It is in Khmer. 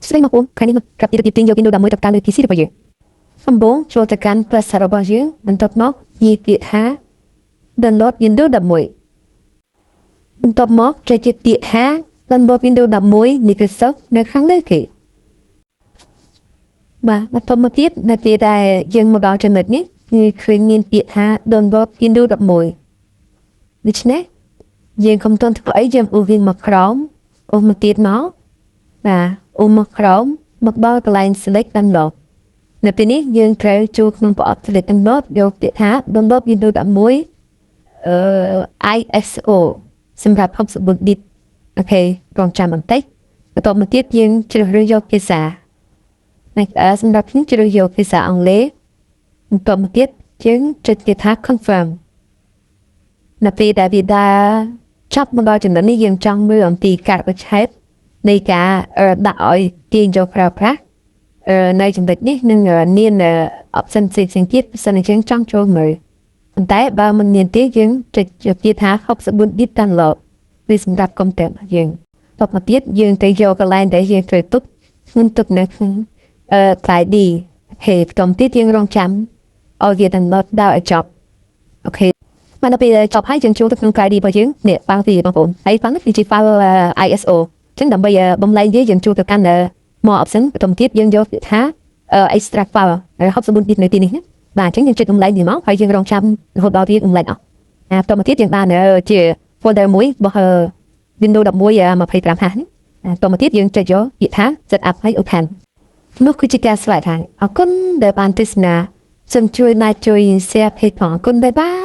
ស្វែងមកបងខាងនេះមកប្រាប់ទីទាញយក Windows 11ទៅកាន់លើ PC របស់យើងដំបូងចូលទៅកាន់ Browser របស់យើងបន្ទាប់មកនិយាយពាក្យថា download Windows 11បន្ទាប់មកចែកជាពាក្យថា download Windows 11 Microsoft នៅខាងលើគេបាទបន្ទាប់មកទៀតនៅពេលដែលយើងមកដល់ចំណុចនេះគឺឃើញមានពាក្យថា download Windows 11ដូច្នេះយើងកុំទាន់ធ្វើអីយើងអូសវាមកក្រោមអូសមកទៀតមកបាទអូសមកក្រោមមកដល់កន្លែង select download នៅពេលនេះយើងត្រូវចូលក្នុងប្រអប់ select download យកពាក្យថា download Windows 11 ISO សម្រាប់64 bit អូខេរងចាំបន្តិចបន្ទាប់មកទៀតយើងជ្រើសរើសយកភាសាសម្រាប់ខ្ញុំជ្រើសយកភាសាអង់គ្លេសបន្ទាប់មកទៀតយើងចុចពាក្យថា confirm នៅពេលដែលវាដែរចាប់មកដល់ចំណុចនេះយើងចង់មើលអំពីការបិឆេតនៃការដាក់ឲ្យទាញយកប្រើប្រាស់នៅចំណុចនេះនឹងមាន option ផ្សេងៗទៀតបើសិនជាយើងចង់ចូលមើលប៉ុន្តែបើមិនមានទេយើងចុចពាក្យថា64 bit download វាសម្រាប់កុំព្យូទ័ររបស់យើងបន្ទាប់មកទៀតយើងទៅយកកន្លែងដែលយើងត្រូវទុកខ្ញុំទុកនៅក្នុងfile D ហើយបន្ទាប់ទៀតយើងរងចាំឲ្យវា download ដល់ឲ្យចប់អូខេមកដល់ពេលចប់ហើយយើងចូលទៅក្នុង file D របស់យើងនេះហ្វាល់ទីបងប្អូនហើយហ្វាល់នេះគឺជា file ISO អញ្ចឹងដើម្បីបំលែងវាយើងចូលទៅកាន់មក option បន្ទាប់ទៀតយើងយកថា extract file 64 bit នៅទីនេះណាបាទអញ្ចឹងយើងចុចបំលែងវាមកហើយយើងរងចាំរហូតដល់វាបំលែងអស់បន្ទាប់មកទៀតយើងបានជា folder មួយរបស់ Windows 11 25 ហាស់នេះបន្ទាប់មកទៀតយើងចុចយកពាក្យថា set up ហើយ open នោះគឺជាការស្វែងរកអរគុណដែលបានទស្សនាសូមជួយ like ជួយ share page ផងអរគុណបាយបាយ